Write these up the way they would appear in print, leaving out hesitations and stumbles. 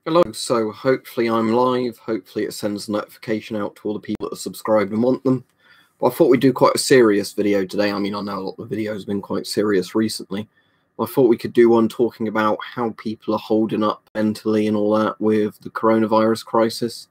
Hello, so hopefully I'm live, hopefully it sends a notification out to all the people that are subscribed and want them. But I thought we'd do quite a serious video today. I mean, I know a lot of the videos have been quite serious recently. I thought we could do one talking about how people are holding up mentally and all that with the coronavirus crisis.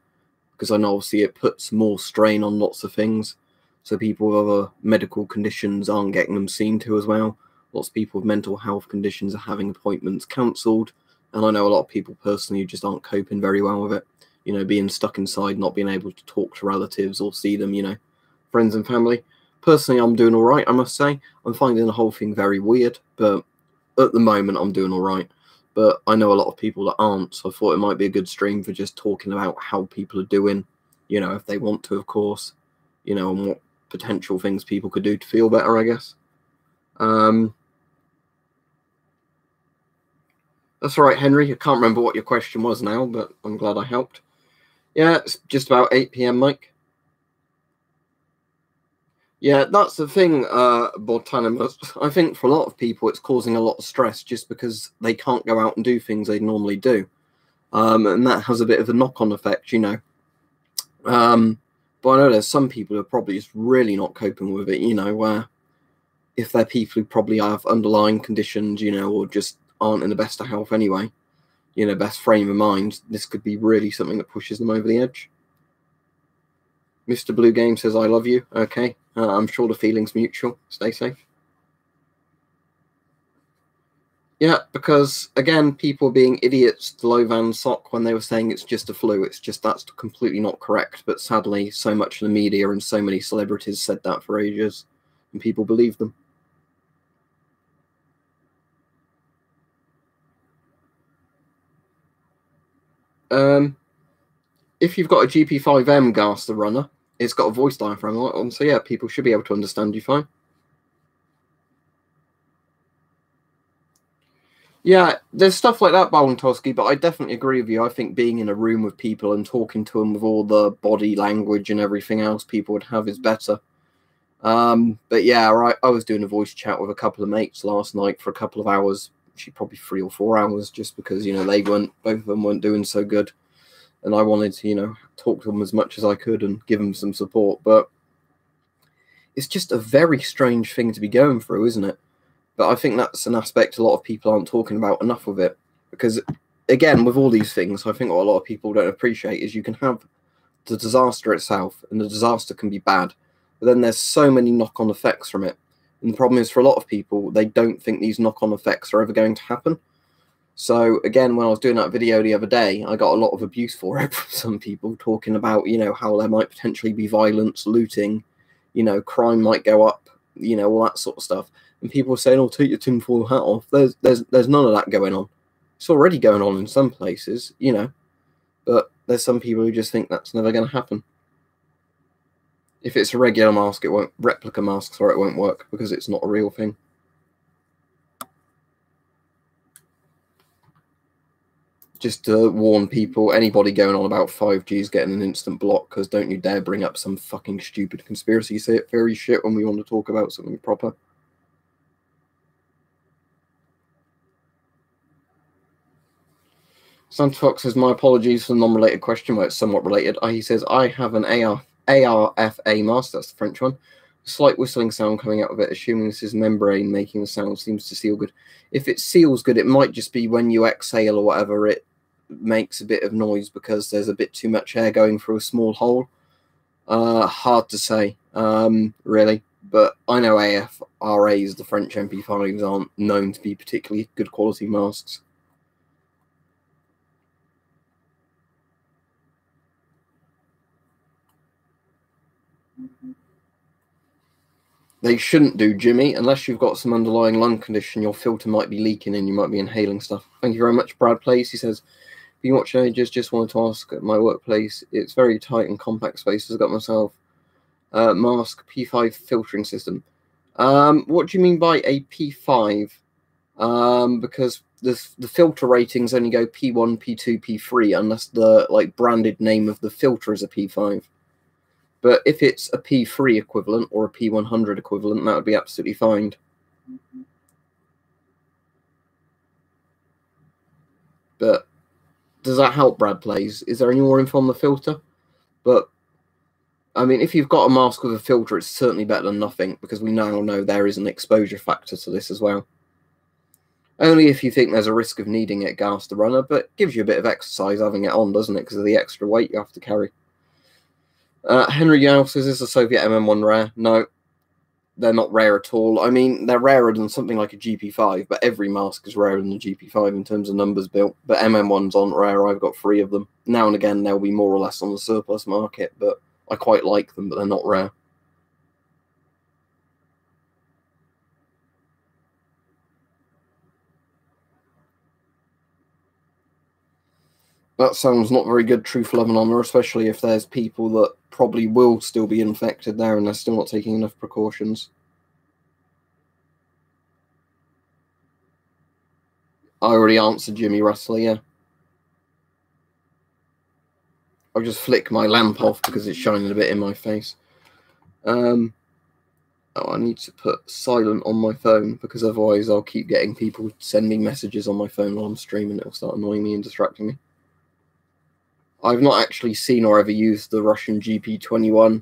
Because I know obviously it puts more strain on lots of things. So people with other medical conditions aren't getting them seen to as well. Lots of people with mental health conditions are having appointments cancelled. And I know a lot of people personally who just aren't coping very well with it. You know, being stuck inside, not being able to talk to relatives or see them, you know, friends and family. Personally, I'm doing all right, I must say. I'm finding the whole thing very weird, but at the moment, I'm doing all right. But I know a lot of people that aren't, so I thought it might be a good stream for just talking about how people are doing, you know, if they want to, of course, you know, and what potential things people could do to feel better, I guess. That's all right, Henry. I can't remember what your question was now, but I'm glad I helped. Yeah, it's just about 8 p.m., Mike. Yeah, that's the thing, Botanimus. I think for a lot of people, it's causing a lot of stress just because they can't go out and do things they normally do. And that has a bit of a knock-on effect, you know. But I know there's some people who are probably just really not coping with it, you know, where if they're people who probably have underlying conditions, you know, or just aren't in the best of health anyway, you know, best frame of mind, this could be really something that pushes them over the edge. Mr. Blue Game says, I love you. Okay. I'm sure the feeling's mutual. Stay safe. Yeah, because, again, people were being idiots to Lovan Sock when they were saying it's just a flu. It's just that's completely not correct. But sadly, so much of the media and so many celebrities said that for ages, and people believed them. If you've got a GP5M gas, the runner, it's got a voice diaphragm on, so yeah, people should be able to understand you fine. Yeah, there's stuff like that, Balantowski, but I definitely agree with you. I think being in a room with people and talking to them with all the body language and everything else people would have is better. But yeah, right, I was doing a voice chat with a couple of mates last night for a couple of hours, actually probably 3 or 4 hours, just because, you know, both of them weren't doing so good. And I wanted to, you know, talk to them as much as I could and give them some support. But it's just a very strange thing to be going through, isn't it? But I think that's an aspect a lot of people aren't talking about enough of it. Because, again, with all these things, I think what a lot of people don't appreciate is you can have the disaster itself, and the disaster can be bad. But then there's so many knock-on effects from it. And the problem is, for a lot of people, they don't think these knock-on effects are ever going to happen. So, again, when I was doing that video the other day, I got a lot of abuse for it from some people talking about, you know, how there might potentially be violence, looting, you know, crime might go up, you know, all that sort of stuff. And people were saying, "Oh, take your tinfoil hat off." There's none of that going on. It's already going on in some places, you know, but there's some people who just think that's never going to happen. If it's a regular mask, it won't. Replica masks, or it won't work because it's not a real thing. Just to warn people, anybody going on about 5G is getting an instant block, because don't you dare bring up some fucking stupid conspiracy theory shit when we want to talk about something proper. Santa Fox says, my apologies for the non-related question, where it's somewhat related. He says, I have an ARFA mask, that's the French one. Slight whistling sound coming out of it, assuming this is membrane making the sound, seems to seal good. If it seals good, it might just be when you exhale or whatever, it makes a bit of noise because there's a bit too much air going through a small hole. Hard to say, really. But I know AFRAs, the French MP5s, aren't known to be particularly good quality masks. They shouldn't do, Jimmy, unless you've got some underlying lung condition. Your filter might be leaking and you might be inhaling stuff. Thank you very much, Brad Place. He says, been watching ages, just wanted to ask at my workplace. It's very tight and compact spaces. I've got myself mask P5 filtering system. What do you mean by a P5? Because the filter ratings only go P1, P2, P3, unless the branded name of the filter is a P5. But if it's a P3 equivalent or a P100 equivalent, that would be absolutely fine. But Does that help, Brad Plays? Is there any more info on the filter? But, I mean, if you've got a mask with a filter, it's certainly better than nothing, because we now know there is an exposure factor to this as well. Only if you think there's a risk of needing it gas the runner, but it gives you a bit of exercise having it on, doesn't it, because of the extra weight you have to carry. Henry Yao says, is the Soviet MM1 rare? No, they're not rare at all. I mean, they're rarer than something like a GP5, but every mask is rarer than the GP5 in terms of numbers built. But MM1s aren't rare. I've got 3 of them. Now and again, they'll be more or less on the surplus market, but I quite like them, but they're not rare. That sounds not very good, Truthful Anonymous, especially if there's people that probably will still be infected there and they're still not taking enough precautions. I already answered Jimmy Russell, yeah. I'll just flick my lamp off because it's shining a bit in my face. Oh, I need to put silent on my phone because otherwise I'll keep getting people sending messages on my phone while I'm streaming. It'll start annoying me and distracting me. I've not actually seen or ever used the Russian GP21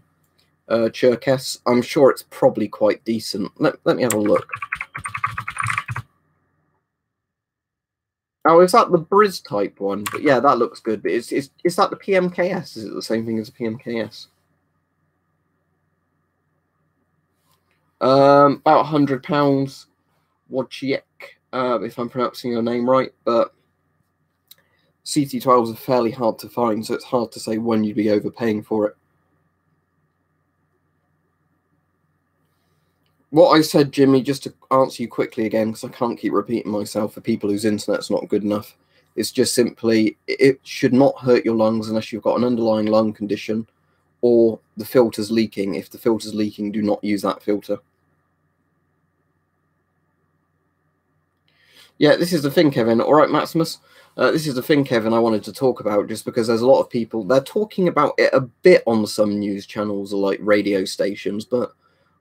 Cherkess. I'm sure it's probably quite decent. Let me have a look. Oh, is that the Briz type one? But yeah, that looks good. But is that the PMKS? Is it the same thing as a PMKS? About £100. Wojciech, if I'm pronouncing your name right, but CT12s are fairly hard to find, so it's hard to say when you'd be overpaying for it. What I said, Jimmy, just to answer you quickly again, because I can't keep repeating myself for people whose internet's not good enough, it's just simply, it should not hurt your lungs unless you've got an underlying lung condition or the filter's leaking. If the filter's leaking, do not use that filter. Yeah, this is the thing, Kevin. All right, Maximus. This is the thing, Kevin, I wanted to talk about, just because there's a lot of people, they're talking about it a bit on some news channels or like radio stations, but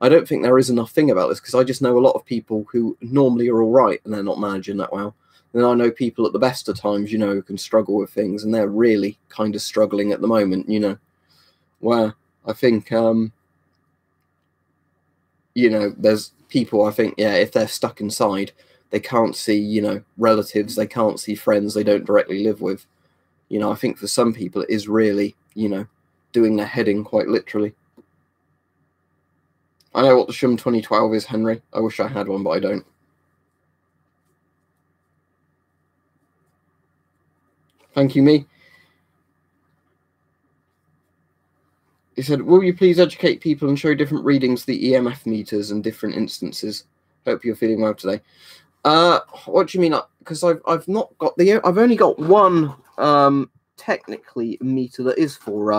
I don't think there is enough thing about this, because I just know a lot of people who normally are all right and they're not managing that well. Then I know people at the best of times, you know, who can struggle with things, and they're really kind of struggling at the moment, you know, where I think, you know, there's people, I think, yeah, if they're stuck inside, they can't see, you know, relatives, they can't see friends they don't directly live with. You know, I think for some people it is really, you know, doing their head in quite literally. I know what the Shum 2012 is, Henry. I wish I had one, but I don't. Thank you, me. He said, will you please educate people and show different readings of the EMF meters and different instances? Hope you're feeling well today. What do you mean? Because I've not got the, I've only got one technically meter that is for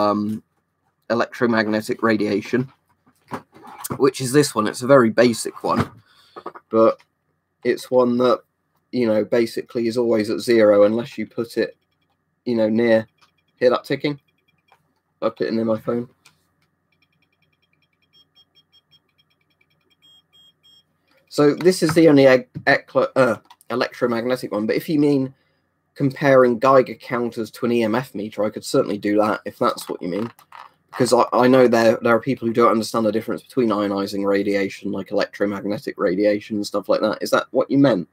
electromagnetic radiation, which is this one. It's a very basic one, but it's one that, you know, basically is always at 0 unless you put it, you know, near. Hear that ticking? I put it near my phone. So this is the only electromagnetic one. But if you mean comparing Geiger counters to an EMF meter, I could certainly do that if that's what you mean. Because I know there are people who don't understand the difference between ionizing radiation, like electromagnetic radiation and stuff like that. Is that what you meant?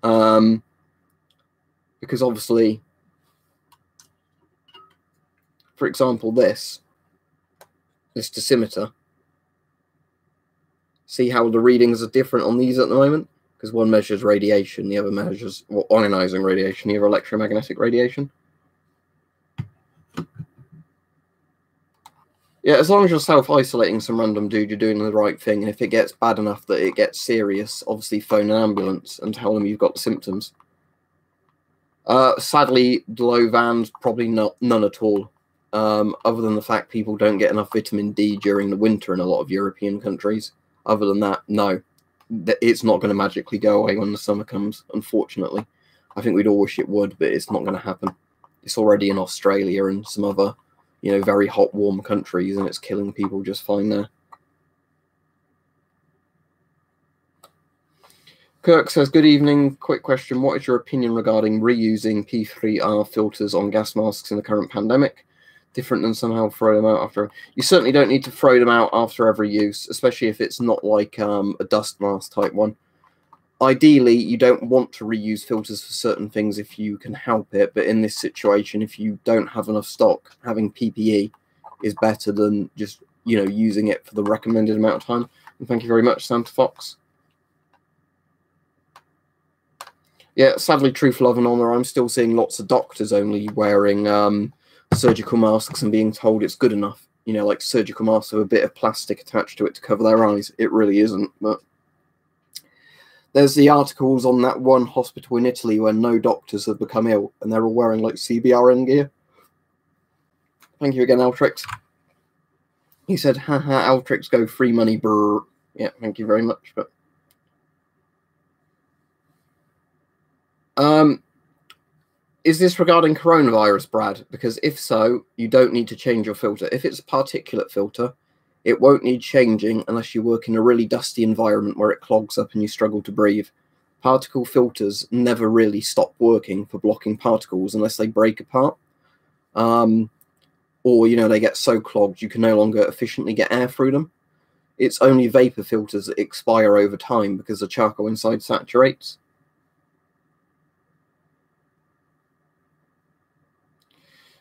Because obviously, for example, this dosimeter, see how the readings are different on these at the moment? Because one measures radiation, the other measures, well, ionizing radiation, the other electromagnetic radiation. Yeah, as long as you're self-isolating some random dude, you're doing the right thing. And if it gets bad enough that it gets serious, obviously phone an ambulance and tell them you've got the symptoms. Sadly, the low vans, probably none at all. Other than the fact people don't get enough vitamin D during the winter in a lot of European countries. Other than that, no. It's not going to magically go away when the summer comes, unfortunately. I think we'd all wish it would, but it's not going to happen. It's already in Australia and some other, you know, very hot, warm countries, and it's killing people just fine there. Kirk says, good evening. Quick question. What is your opinion regarding reusing P3R filters on gas masks in the current pandemic? Different than somehow throw them out after. You certainly don't need to throw them out after every use, especially if it's not like a dust mask type one. Ideally, you don't want to reuse filters for certain things if you can help it. But in this situation, if you don't have enough stock, having PPE is better than just, using it for the recommended amount of time. And thank you very much, Santa Fox. Yeah, sadly, truth, love, and honour, I'm still seeing lots of doctors only wearing surgical masks and being told it's good enough. Like surgical masks with a bit of plastic attached to it to cover their eyes. It really isn't. But there's the articles on that one hospital in Italy where no doctors have become ill and they're all wearing like CBRN gear. Thank you again, Altrix. He said, haha, Altrix go free money, brr. Yeah, thank you very much. But is this regarding coronavirus, Brad? Because if so, you don't need to change your filter. If it's a particulate filter, it won't need changing unless you work in a really dusty environment where it clogs up and you struggle to breathe. Particle filters never really stop working for blocking particles unless they break apart. Or, they get so clogged you can no longer efficiently get air through them. It's only vapor filters that expire over time because the charcoal inside saturates.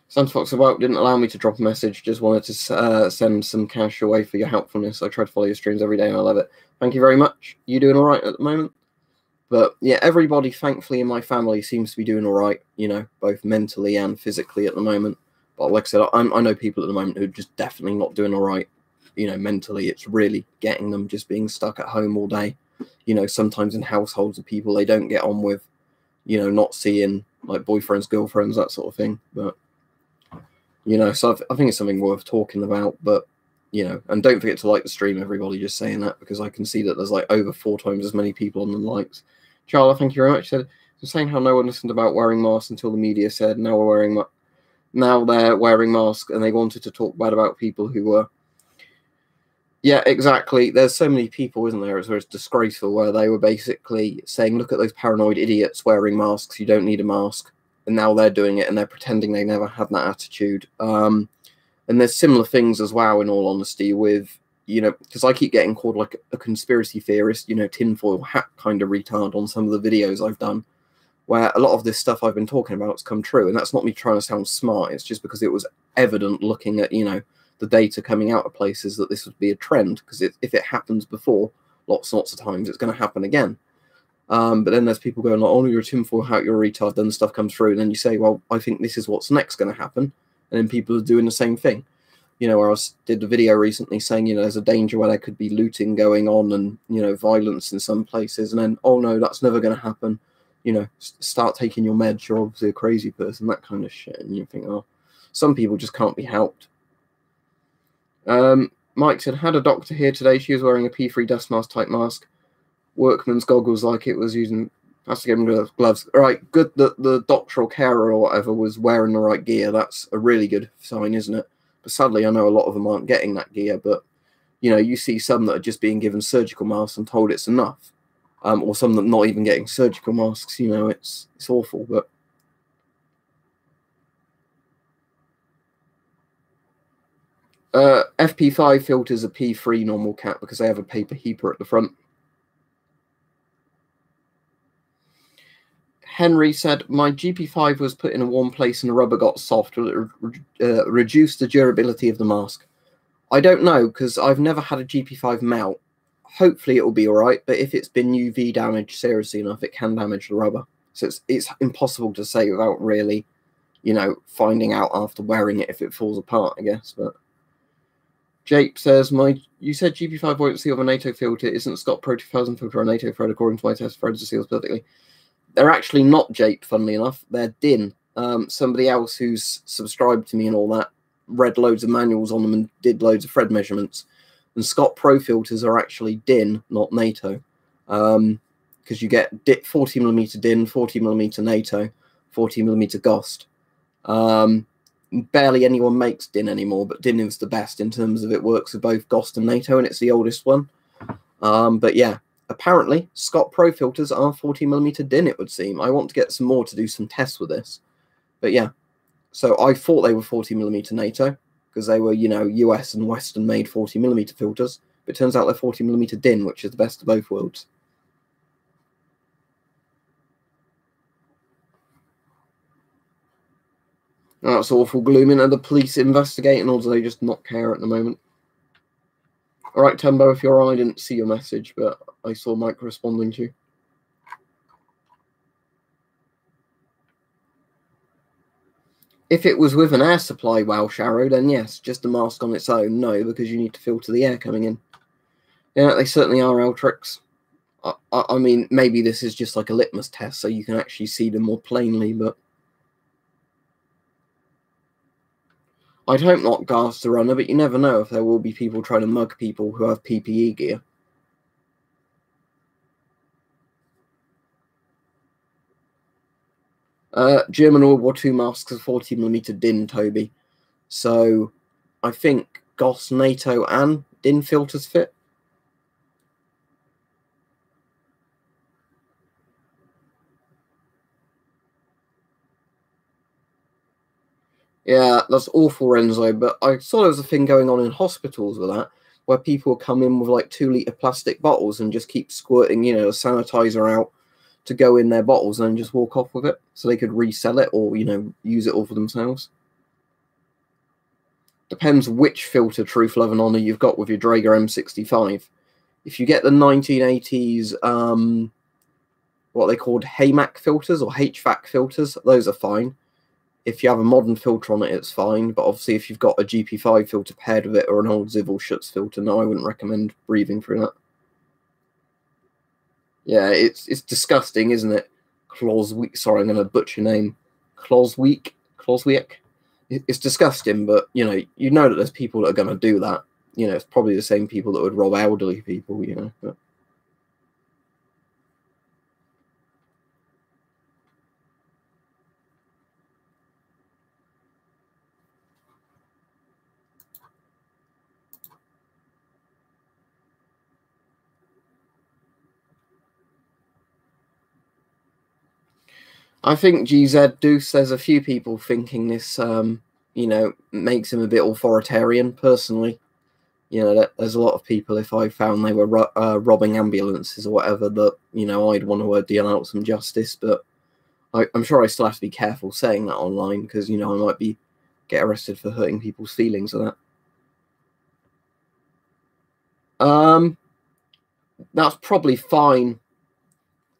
Santa Fox about didn't allow me to drop a message, just wanted to send some cash your way for your helpfulness. I try to follow your streams every day and I love it. Thank you very much. You doing all right at the moment? But yeah, everybody, thankfully, in my family seems to be doing all right, both mentally and physically at the moment. But like I said, I know people at the moment who are just definitely not doing all right, mentally. It's really getting them just being stuck at home all day, sometimes in households of people they don't get on with, not seeing like boyfriends, girlfriends, that sort of thing. But so I think it's something worth talking about, but, and don't forget to like the stream, everybody, just saying that, because I can see that there's like over 4 times as many people on the likes. Charla, thank you very much. Said, saying how no one listened about wearing masks until the media said now they're wearing masks, and they wanted to talk bad about people who were. Yeah, exactly. There's so many people, isn't there? It's disgraceful, where they were basically saying, look at those paranoid idiots wearing masks. You don't need a mask. And now they're doing it and they're pretending they never had that attitude. And there's similar things as well, in all honesty, with, because I keep getting called like a conspiracy theorist, tinfoil hat kind of retard on some of the videos I've done, where a lot of this stuff I've been talking about has come true. And that's not me trying to sound smart. It's just because it was evident looking at, the data coming out of places that this would be a trend. Because if it happens before, lots and lots of times, it's going to happen again. But then there's people going like, oh, you're a tinfoil hat, you're a retard, then the stuff comes through, and then you say, well, I think this is what's next going to happen. And then people are doing the same thing. Where I did a video recently saying, there's a danger where there could be looting going on and, violence in some places. And then, oh, no, that's never going to happen. Start taking your meds, you're obviously a crazy person, that kind of shit. And you think, oh, some people just can't be helped. Mike said, had a doctor here today. She was wearing a P3 dust mask type mask. Workman's goggles, like it was using, has to give him gloves. All right, good that the doctoral carer or whatever was wearing the right gear. That's a really good sign, isn't it? But sadly, I know a lot of them aren't getting that gear. But, you see some that are just being given surgical masks and told it's enough. Or some that are not even getting surgical masks. It's awful. But FP5 filters a P3 normal cap because they have a paper heater at the front. Henry said, my GP5 was put in a warm place and the rubber got soft. Will it reduce the durability of the mask? I don't know, because I've never had a GP5 melt. Hopefully it will be all right, but if it's been UV damaged seriously enough, it can damage the rubber. So it's impossible to say without really, finding out after wearing it if it falls apart, I guess. But Jape says, you said GP5 won't seal the NATO filter. Isn't Scott Pro 2000 filter a NATO thread? According to my test, threads it seals perfectly. They're actually not Jape, funnily enough. They're DIN. Somebody else who's subscribed to me and all that read loads of manuals on them and did loads of thread measurements. And Scott Pro filters are actually DIN, not NATO. Because you get 40mm DIN, 40mm NATO, 40mm GOST. Barely anyone makes DIN anymore, but DIN is the best in terms of it works with both GOST and NATO, and it's the oldest one. But yeah, apparently, Scott Pro filters are 40mm DIN, it would seem. I want to get some more to do some tests with this. But yeah, so I thought they were 40mm NATO, because they were, you know, US and Western made 40mm filters. But it turns out they're 40mm DIN, which is the best of both worlds. That's awful glooming. Are the police investigating, or do they just not care at the moment? All right, Tembo, if you're on, I didn't see your message, but I saw Mike responding to you. If it was with an air supply, well, Sharrow, then yes. Just a mask on its own, no, because you need to filter the air coming in. Yeah, they certainly are L-tricks. I mean, maybe this is just like a litmus test, so you can actually see them more plainly, but I'd hope not gas the runner, but you never know if there will be people trying to mug people who have PPE gear. German World War II masks are 40mm DIN, Toby. So I think GOS, NATO, and DIN filters fit. Yeah, that's awful, Renzo, but I saw there was a thing going on in hospitals with that, where people come in with like 2-litre plastic bottles and just keep squirting, you know, a sanitizer out to go in their bottles and just walk off with it, so they could resell it or, you know, use it all for themselves. Depends which filter, Truth, Love and Honour, you've got with your Draeger M65. If you get the 1980s, what they called HAMAC filters or HVAC filters, those are fine. If you have a modern filter on it, it's fine. But obviously, if you've got a GP5 filter paired with it or an old Zivil Schutz filter, no, I wouldn't recommend breathing through that. Yeah, it's disgusting, isn't it? Kloswiek. Sorry, I'm going to butcher your name. Kloswiek. It's disgusting, but you know that there's people that are going to do that. You know, it's probably the same people that would rob elderly people. You know, but I think GZ Deuce, there's a few people thinking this, you know, makes him a bit authoritarian, personally. You know, there's a lot of people, if I found they were robbing ambulances or whatever, that, you know, I'd want to deal out some justice, but I'm sure I still have to be careful saying that online, because, you know, I might get arrested for hurting people's feelings of that. That's probably fine.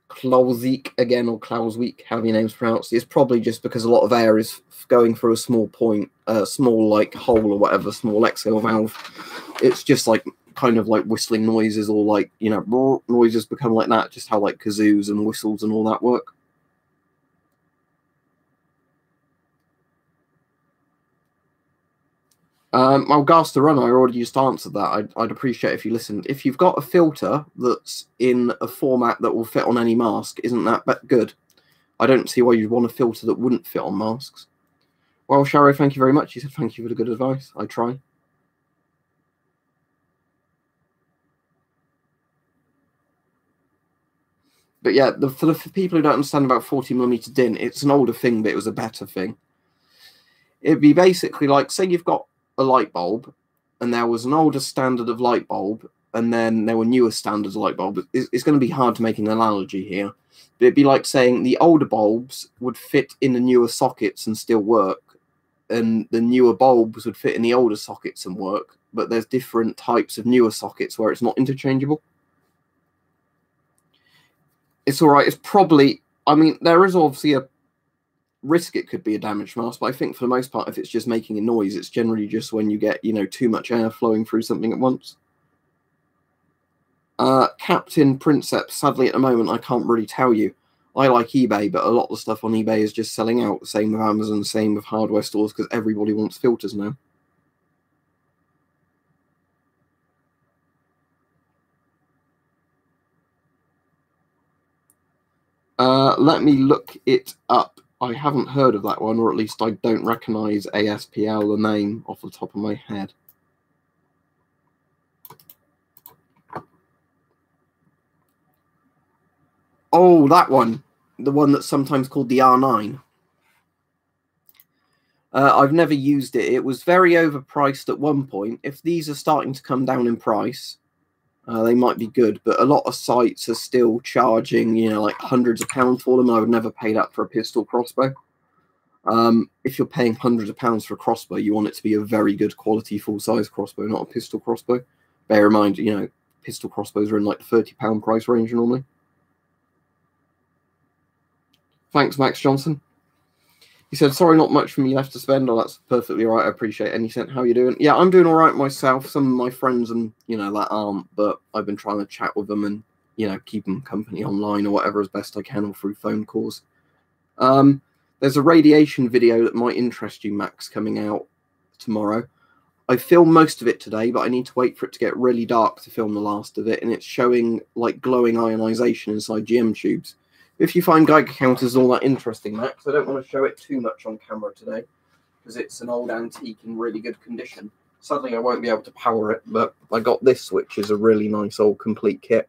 Klausik again, or Klausweek, however your name's pronounced. It's probably just because a lot of air is going through a small point, small like hole or whatever, small exhale valve. It's just like kind of like whistling noises, or like, you know, noises become like that. Just how like kazoos and whistles and all that work. Well, gas to run, I already just answered that. I'd appreciate if you listened. If you've got a filter that's in a format that will fit on any mask, isn't that good? I don't see why you'd want a filter that wouldn't fit on masks. Well, Sharo, thank you very much. You said thank you for the good advice. I try. But yeah, for people who don't understand about 40mm DIN, it's an older thing, but it was a better thing. It'd be basically like, say you've got a light bulb, and there was an older standard of light bulb, and then there were newer standards of light bulb. It's going to be hard to make an analogy here. But it'd be like saying the older bulbs would fit in the newer sockets and still work, and the newer bulbs would fit in the older sockets and work, but there's different types of newer sockets where it's not interchangeable. It's all right. It's probably, I mean, there is obviously a risk it could be a damaged mask, but I think for the most part, if it's just making a noise, it's generally just when you get, you know, too much air flowing through something at once. Captain Princeps, sadly at the moment, I can't really tell you. I like eBay, but a lot of the stuff on eBay is just selling out. Same with Amazon, same with hardware stores, because everybody wants filters now. Let me look it up. I haven't heard of that one, or at least I don't recognise ASPL, the name, off the top of my head. Oh, that one. The one that's sometimes called the R9. I've never used it. It was very overpriced at one point. If these are starting to come down in price, they might be good. But a lot of sites are still charging, you know, like hundreds of pounds for them. I would never pay that for a pistol crossbow. If you're paying hundreds of pounds for a crossbow, you want it to be a very good quality full-size crossbow, not a pistol crossbow. Bear in mind, you know, pistol crossbows are in like the £30 price range normally. Thanks, Max Johnson. He said, sorry, not much for me left to spend. Oh, that's perfectly all right. I appreciate any cent. How are you doing? Yeah, I'm doing all right myself. Some of my friends and, you know, that aren't, but I've been trying to chat with them and, you know, keep them company online or whatever as best I can or through phone calls. There's a radiation video that might interest you, Max, coming out tomorrow. I filmed most of it today, but I need to wait for it to get really dark to film the last of it, and it's showing, like, glowing ionization inside GM tubes. If you find Geiger counters all that interesting, Max, I don't want to show it too much on camera today because it's an old antique in really good condition. Sadly, I won't be able to power it, but I got this, which is a really nice old complete kit.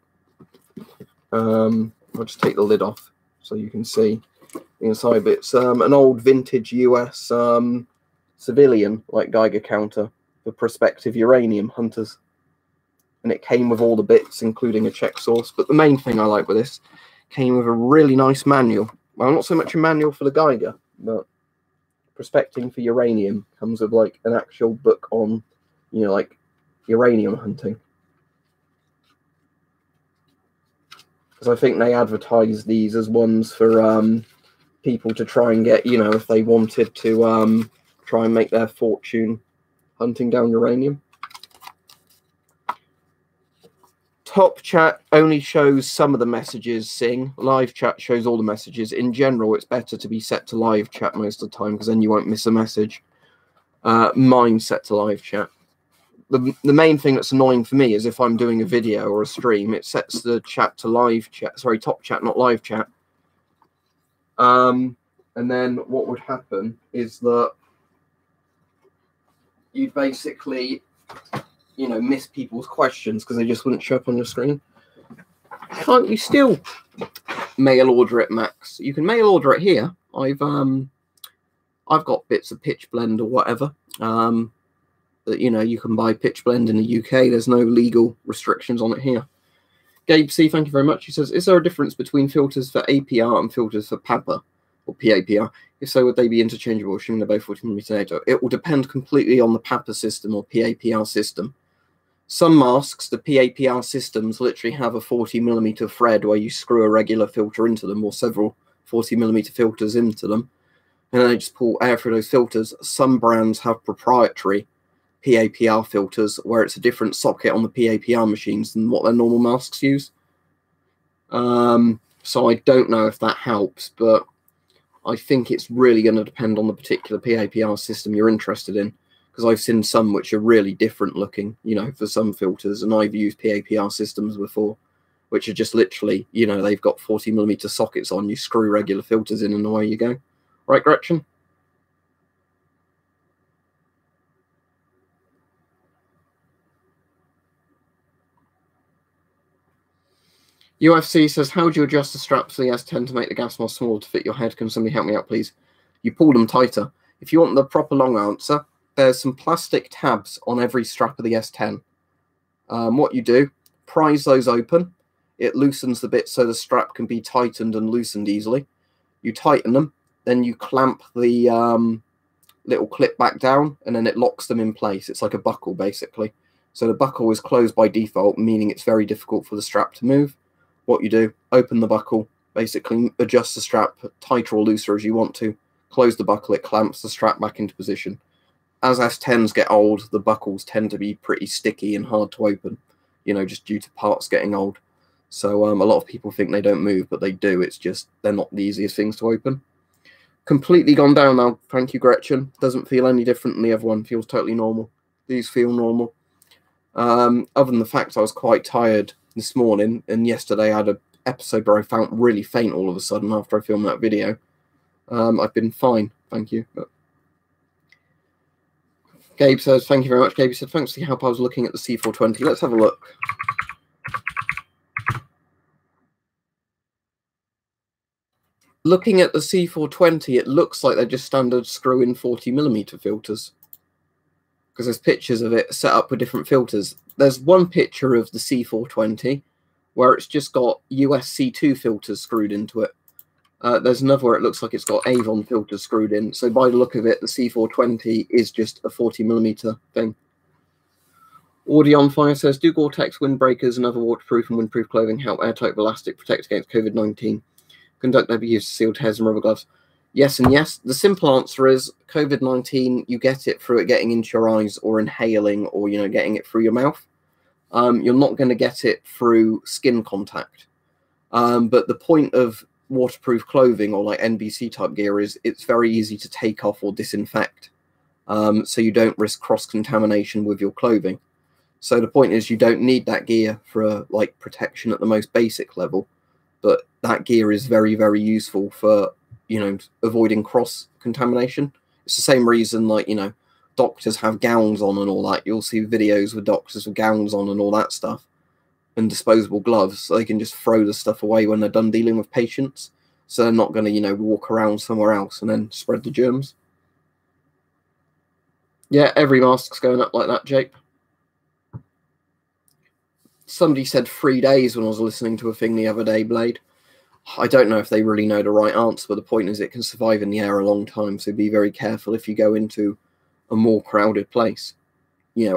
I'll just take the lid off so you can see the inside. It's an old vintage US civilian, like Geiger counter for prospective uranium hunters. And it came with all the bits, including a check source. But the main thing I like with this came with a really nice manual. Well, not so much a manual for the Geiger, but prospecting for uranium comes with like an actual book on, you know, like uranium hunting. Because I think they advertise these as ones for people to try and get, you know, if they wanted to try and make their fortune hunting down uranium. Top chat only shows some of the messages, Sing. Live chat shows all the messages. In general, it's better to be set to live chat most of the time because then you won't miss a message. Mine's set to live chat. The main thing that's annoying for me is if I'm doing a video or a stream, it sets the chat to live chat. Sorry, top chat, not live chat. And then what would happen is that you'd basically, you know, miss people's questions because they just wouldn't show up on your screen. Can't you still mail order it, Max? You can mail order it here. I've got bits of pitch blend or whatever that, you know, you can buy pitch blend in the UK. There's no legal restrictions on it here. Gabe C, thank you very much. He says, is there a difference between filters for APR and filters for PAPR or PAPR? If so, would they be interchangeable, assuming they're both 40mm NATO? It will depend completely on the PAPR system or PAPR system. Some masks, the PAPR systems, literally have a 40mm thread where you screw a regular filter into them or several 40mm filters into them, and then they just pull air through those filters. Some brands have proprietary PAPR filters where it's a different socket on the PAPR machines than what their normal masks use. So I don't know if that helps, but I think it's really going to depend on the particular PAPR system you're interested in, because I've seen some which are really different looking, you know, for some filters, and I've used PAPR systems before, which are just literally, you know, they've got 40mm sockets on, you screw regular filters in and away you go. Right, Gretchen? UFC says, how do you adjust the straps for the S10 to make the gas more small to fit your head? Can somebody help me out, please? You pull them tighter. If you want the proper long answer, there's some plastic tabs on every strap of the S10. What you do, prise those open. It loosens the bit so the strap can be tightened and loosened easily. You tighten them, then you clamp the little clip back down, and then it locks them in place. It's like a buckle, basically. So the buckle is closed by default, meaning it's very difficult for the strap to move. What you do, open the buckle, basically adjust the strap tighter or looser as you want to, close the buckle, it clamps the strap back into position. As S10s get old, the buckles tend to be pretty sticky and hard to open, you know, just due to parts getting old. So a lot of people think they don't move, but they do. It's just they're not the easiest things to open. Completely gone down now. Thank you, Gretchen. Doesn't feel any different than the other one. Feels totally normal. These feel normal. Other than the fact I was quite tired this morning, and yesterday I had an episode where I felt really faint all of a sudden after I filmed that video. I've been fine, thank you. But Gabe says, thank you very much. Gabe said, thanks for the help. I was looking at the C420. 4 20. Let's have a look. Looking at the C420, it looks like they're just standard screw-in 40mm filters, because there's pictures of it set up with different filters. There's one picture of the C420 where it's just got USC2 filters screwed into it. There's another where it looks like it's got Avon filters screwed in. So by the look of it, the C420 is just a 40mm thing. Audion Fire says, do Gore-Tex windbreakers and other waterproof and windproof clothing help airtight elastic protect against COVID-19? Conduct never use sealed hairs and rubber gloves. Yes and yes. The simple answer is COVID-19, you get it through it getting into your eyes or inhaling or, getting it through your mouth. You're not going to get it through skin contact. But the point of waterproof clothing or like NBC type gear is it's very easy to take off or disinfect. So you don't risk cross-contamination with your clothing. So the point is you don't need that gear for like protection at the most basic level. But that gear is very, very useful for, avoiding cross-contamination. It's the same reason, like, doctors have gowns on and all that. You'll see videos with doctors with gowns on and all that stuff. And disposable gloves, so they can just throw the stuff away when they're done dealing with patients. So they're not going to, walk around somewhere else and then spread the germs. Yeah, every mask's going up like that, Jake. Somebody said 3 days when I was listening to a thing the other day, Blade. I don't know if they really know the right answer, but the point is it can survive in the air a long time, so be very careful if you go into a more crowded place.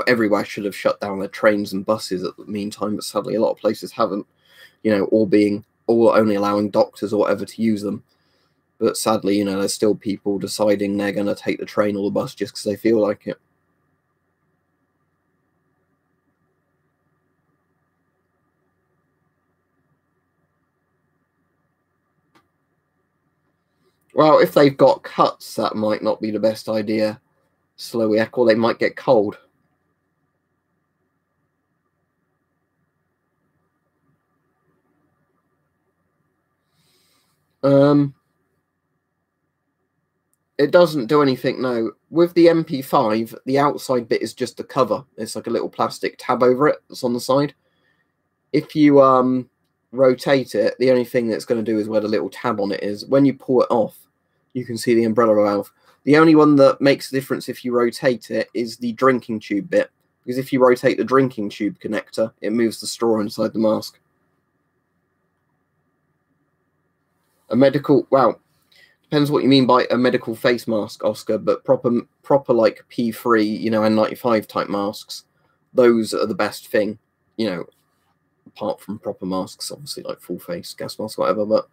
Everywhere should have shut down their trains and buses at the meantime, but sadly a lot of places haven't, or only allowing doctors or whatever to use them. But sadly, there's still people deciding they're going to take the train or the bus just because they feel like it. Well, if they've got cuts, that might not be the best idea. Slowly, or they might get cold. It doesn't do anything, no. With the MP5, the outside bit is just a cover. It's like a little plastic tab over it that's on the side. If you rotate it, the only thing that's going to do is where the little tab on it is. When you pull it off, you can see the umbrella valve. The only one that makes a difference if you rotate it is the drinking tube bit. Because if you rotate the drinking tube connector, it moves the straw inside the mask. A medical... Wow. Depends what you mean by a medical face mask, Oscar, but proper like P3, N95 type masks, those are the best thing, apart from proper masks, obviously, like full face, gas mask, whatever, but,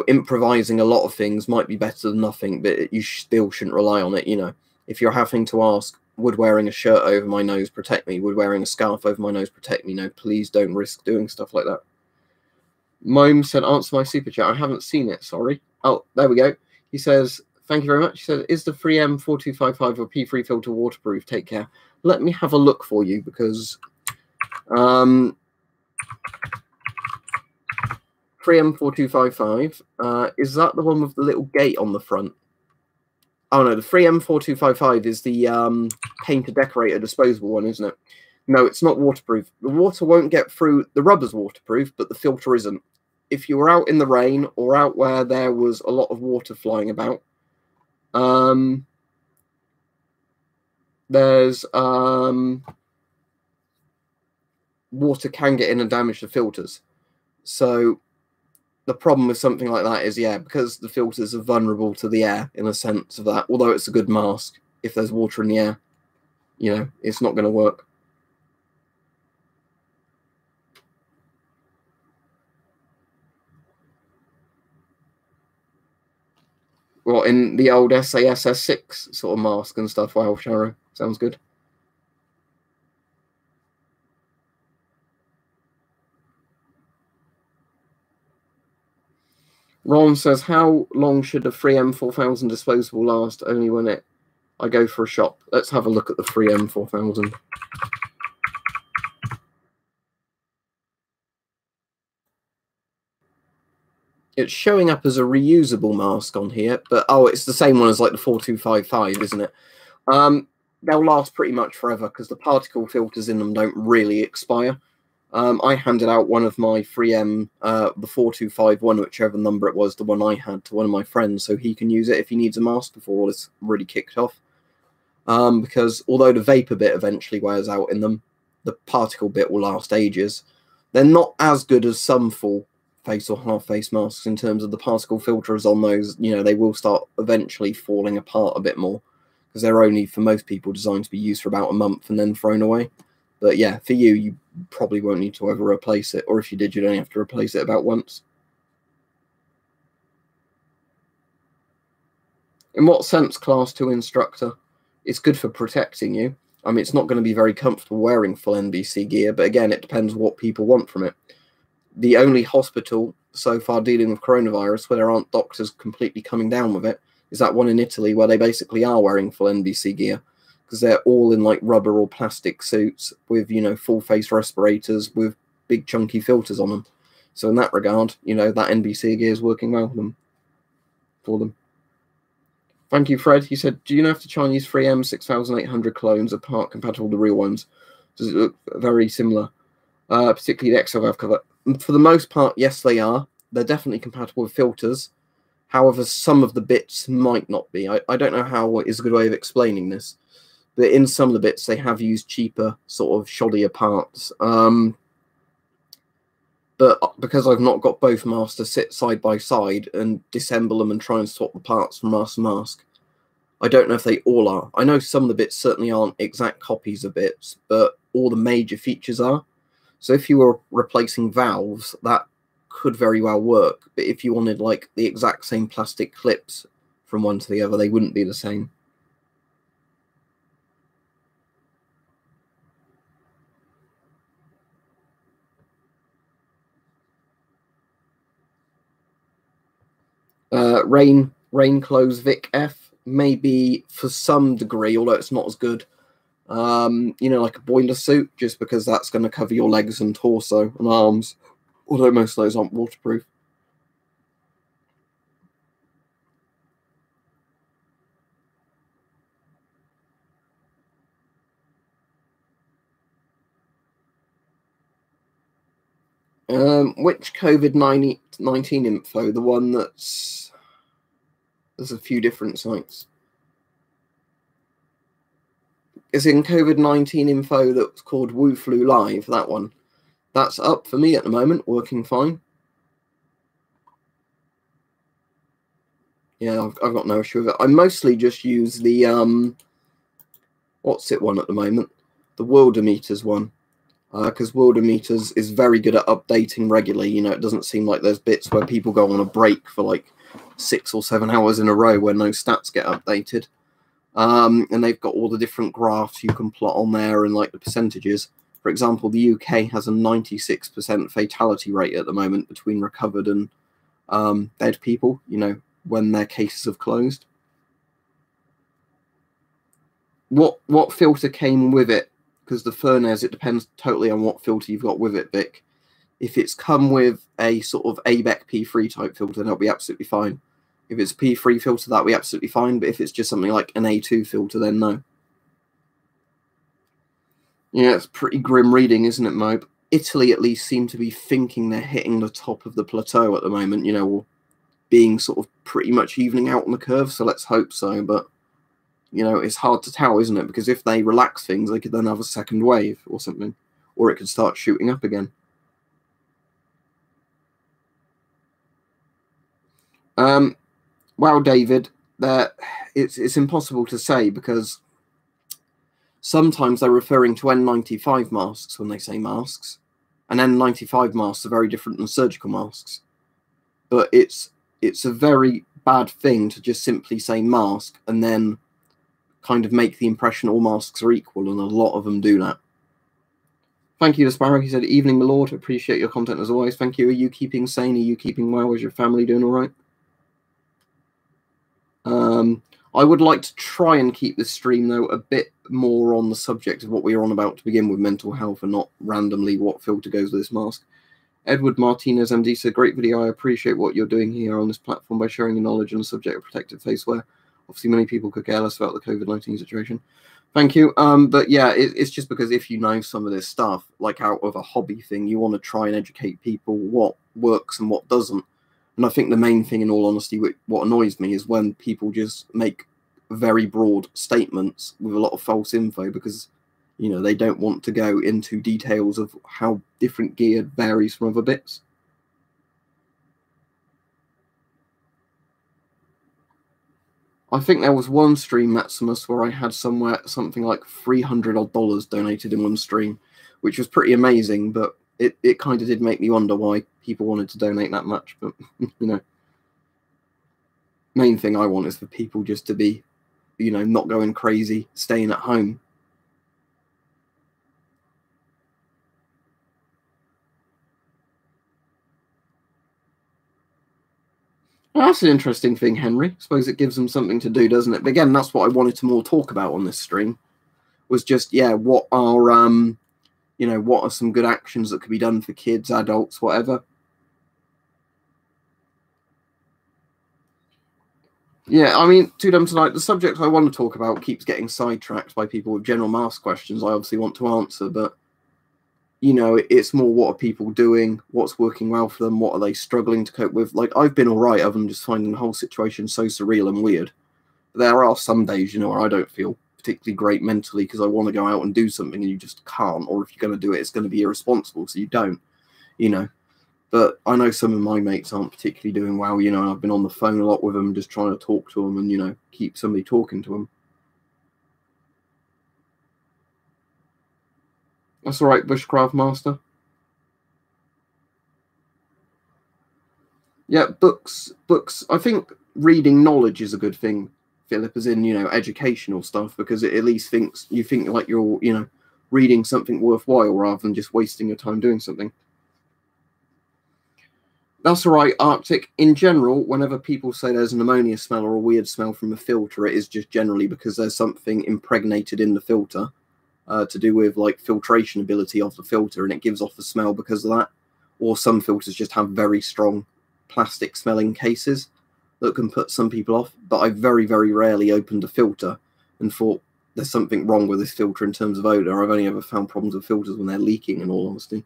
improvising a lot of things might be better than nothing, but you still shouldn't rely on it, If you're having to ask, would wearing a shirt over my nose protect me? Would wearing a scarf over my nose protect me? No, please don't risk doing stuff like that. Mome said, answer my super chat. I haven't seen it, sorry. Oh, there we go. He says, thank you very much. He said, is the 3M4255 or P3 filter waterproof? Take care. Let me have a look for you because 3M4255, is that the one with the little gate on the front? Oh, no, the 3M4255 is the painter decorator disposable one, isn't it? No, it's not waterproof. The water won't get through. The rubber's waterproof, but the filter isn't. If you were out in the rain or out where there was a lot of water flying about, there's water can get in and damage the filters. So the problem with something like that is, yeah, because the filters are vulnerable to the air in a sense of that, although it's a good mask, if there's water in the air, it's not going to work. Well, in the old SAS-S6 sort of mask and stuff. Wow, Sharo. Sounds good. Ron says, how long should a 3M4000 disposable last? Only when I go for a shop. Let's have a look at the 3M4000. It's showing up as a reusable mask on here, but it's the same one as like the 4255, isn't it? They'll last pretty much forever because the particle filters in them don't really expire. I handed out one of my 3M, the 4251, whichever number it was, the one I had, to one of my friends, so he can use it if he needs a mask before all this really kicked off. Because although the vapor bit eventually wears out in them, the particle bit will last ages. They're not as good as some full face or half face masks in terms of the particle filters on those. They will start eventually falling apart a bit more, because they're only, for most people, designed to be used for about a month and then thrown away. But yeah, for you probably won't need to ever replace it, or if you did, you'd only have to replace it about once. In what sense, Class 2 instructor? It's good for protecting you. I mean, it's not going to be very comfortable wearing full NBC gear, but again, it depends what people want from it. The only hospital so far dealing with coronavirus where there aren't doctors completely coming down with it is that one in Italy, where they basically are wearing full NBC gear, because they're all in like rubber or plastic suits with, full face respirators with big chunky filters on them. So in that regard, that NBC gear is working well for them. Thank you, Fred. He said, do you know if the Chinese 3M 6800 clones are part compatible with the real ones? Does it look very similar? Particularly the XLV cover. For the most part, yes, they are. They're definitely compatible with filters. However, some of the bits might not be. I don't know how is a good way of explaining this. But in some of the bits, they have used cheaper, sort of shoddier parts. But because I've not got both masks to sit side by side and disassemble them and try and swap the parts from mask to mask, I don't know if they all are. I know some of the bits certainly aren't exact copies of bits, but all the major features are. So if you were replacing valves, that could very well work. But if you wanted like the exact same plastic clips from one to the other, they wouldn't be the same. Rain Clothes Vic F, maybe for some degree, although it's not as good. Like a boiler suit, just because that's going to cover your legs and torso and arms, although most of those aren't waterproof. Which COVID-19 info? The one there's a few different sites. It's in COVID-19 info that's called Wu Flu Live, that one. That's up for me at the moment, working fine. Yeah, I've got no issue with it. I mostly just use the, what's it one at the moment? The Worldometers one. Because Worldometers is very good at updating regularly. It doesn't seem like there's bits where people go on a break for like 6 or 7 hours in a row where no stats get updated. And they've got all the different graphs you can plot on there and like the percentages. For example, the UK has a 96% fatality rate at the moment between recovered and dead people, when their cases have closed. What filter came with it? Because the Furnez, it depends totally on what filter you've got with it, Vic. If it's come with a sort of ABEC P3 type filter, that'll be absolutely fine. If it's a P3 filter, that'll be absolutely fine. But if it's just something like an A2 filter, then no. Yeah, it's pretty grim reading, isn't it, Mobe? Italy at least seem to be thinking they're hitting the top of the plateau at the moment, or being sort of pretty much evening out on the curve. So let's hope so. But it's hard to tell, isn't it? Because if they relax things, they could then have a second wave or something, or it could start shooting up again. Well, David, it's impossible to say, because sometimes they're referring to N95 masks when they say masks, and N95 masks are very different than surgical masks. But it's a very bad thing to just simply say mask and then kind of make the impression all masks are equal, and a lot of them do that. Thank you to Sparrow. He said, evening, my lord. Appreciate your content as always. Thank you. Are you keeping sane? Are you keeping well? Is your family doing all right? I would like to try and keep this stream, though, a bit more on the subject of what we were on about to begin with, mental health, and not randomly what filter goes with this mask. Edward Martinez, MD, said, great video. I appreciate what you're doing here on this platform by sharing your knowledge on the subject of protective face wear. Obviously, many people could care less about the COVID-19 situation. Thank you. But yeah, it's just because if you know some of this stuff, like out of a hobby thing, you want to try and educate people what works and what doesn't. And I think the main thing, in all honesty, what annoys me is when people just make very broad statements with a lot of false info because, you know, they don't want to go into details of how different gear varies from other bits. I think there was one stream, Maximus, where I had something like $300 odd donated in one stream, which was pretty amazing, but it kind of did make me wonder why people wanted to donate that much. But, you know, main thing I want is for people just to be, you know, not going crazy, staying at home. That's an interesting thing, Henry. I suppose it gives them something to do, doesn't it? But again, that's what I wanted to more talk about on this stream, was just, yeah, what are, you know, what are some good actions that could be done for kids, adults, whatever. Yeah, I mean, too dumb tonight. The subject I want to talk about keeps getting sidetracked by people with general mask questions I obviously want to answer, but, you know, it's more what are people doing, what's working well for them, what are they struggling to cope with. Like, I've been all right other than just finding the whole situation so surreal and weird. There are some days, you know, where I don't feel particularly great mentally because I want to go out and do something and you just can't, or if you're going to do it, it's going to be irresponsible, so you don't, you know. But I know some of my mates aren't particularly doing well, you know, and I've been on the phone a lot with them, just trying to talk to them and, you know, keep somebody talking to them. That's all right, Bushcraft Master. Yeah, books. I think reading knowledge is a good thing, Philip, as in, you know, educational stuff, because it at least you think like you're, you know, reading something worthwhile rather than just wasting your time doing something. That's all right, Arctic. In general, whenever people say there's an ammonia smell or a weird smell from a filter, it is just generally because there's something impregnated in the filter to do with like filtration ability of the filter, and it gives off a smell because of that. Or some filters just have very strong plastic smelling cases that can put some people off. But I very, very rarely opened a filter and thought there's something wrong with this filter in terms of odor. I've only ever found problems with filters when they're leaking, in all honesty.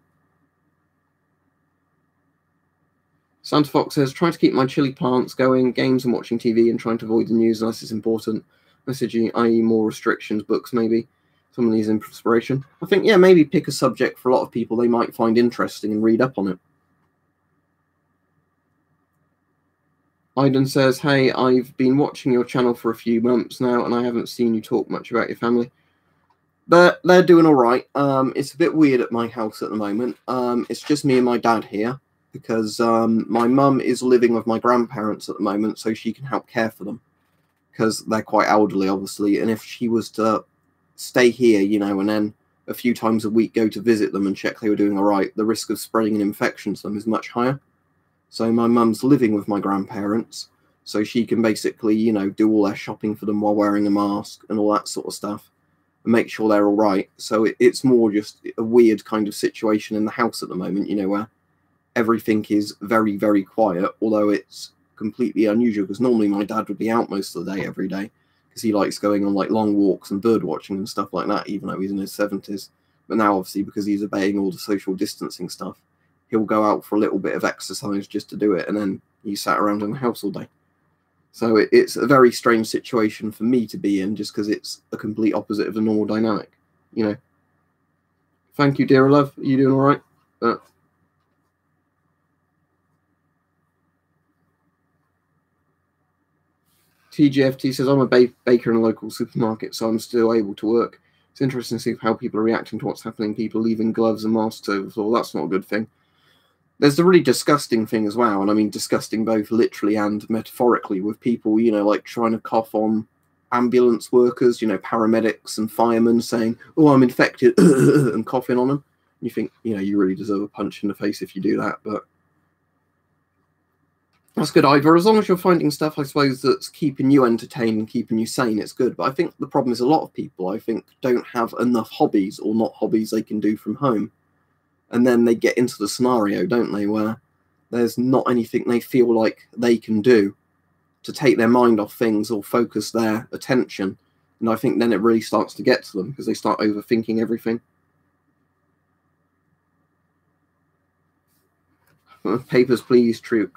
Santa Fox says, trying to keep my chili plants going, games and watching TV, and trying to avoid the news unless it's important. Messaging, i.e. more restrictions, books maybe. Someone needs inspiration. I think, yeah, maybe pick a subject for a lot of people they might find interesting and read up on it. Aiden says, hey, I've been watching your channel for a few months now, and I haven't seen you talk much about your family. But they're doing all right. It's a bit weird at my house at the moment. It's just me and my dad here, because my mum is living with my grandparents at the moment, so she can help care for them, because they're quite elderly, obviously. And if she was to stay here, you know, and then a few times a week go to visit them and check they were doing all right, the risk of spreading an infection to them is much higher. So my mum's living with my grandparents, so she can basically, you know, do all their shopping for them while wearing a mask and all that sort of stuff and make sure they're all right. So it's more just a weird kind of situation in the house at the moment, you know, where everything is very, very quiet, although it's completely unusual because normally my dad would be out most of the day every day because he likes going on like long walks and bird watching and stuff like that, even though he's in his 70s. But now, obviously, because he's obeying all the social distancing stuff, he'll go out for a little bit of exercise just to do it, and then he's sat around in the house all day. So it's a very strange situation for me to be in, just because it's a complete opposite of the normal dynamic, you know. Thank you, dear love. Are you doing all right? TGFT says, I'm a baker in a local supermarket, so I'm still able to work. It's interesting to see how people are reacting to what's happening. People leaving gloves and masks over the floor. That's not a good thing. There's the really disgusting thing as well, and I mean disgusting both literally and metaphorically, with people, you know, like trying to cough on ambulance workers, you know, paramedics and firemen saying, oh, I'm infected, and coughing on them. You think, you know, you really deserve a punch in the face if you do that, but that's good, Ivor. As long as you're finding stuff, I suppose, that's keeping you entertained and keeping you sane, it's good. But I think the problem is a lot of people, I think, don't have enough hobbies or not hobbies they can do from home. And then they get into the scenario, don't they, where there's not anything they feel like they can do to take their mind off things or focus their attention. And I think then it really starts to get to them because they start overthinking everything. Papers, please, Troop.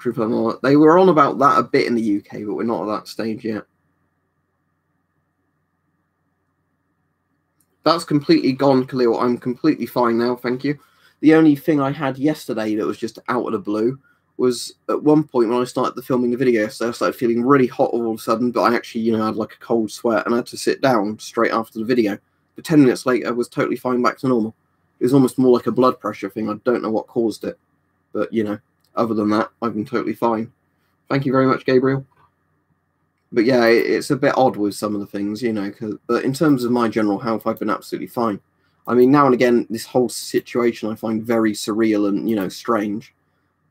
They were on about that a bit in the UK, but we're not at that stage yet. That's completely gone, Khalil. I'm completely fine now, thank you. The only thing I had yesterday that was just out of the blue was at one point when I started the filming the video, so I started feeling really hot all of a sudden, but I actually, had like a cold sweat and I had to sit down straight after the video. But 10 minutes later, I was totally fine, back to normal. It was almost more like a blood pressure thing. I don't know what caused it. But, other than that, I've been totally fine. Thank you very much, Gabriel. But yeah, it's a bit odd with some of the things, but in terms of my general health, I've been absolutely fine. I mean, now and again, this whole situation I find very surreal and, strange.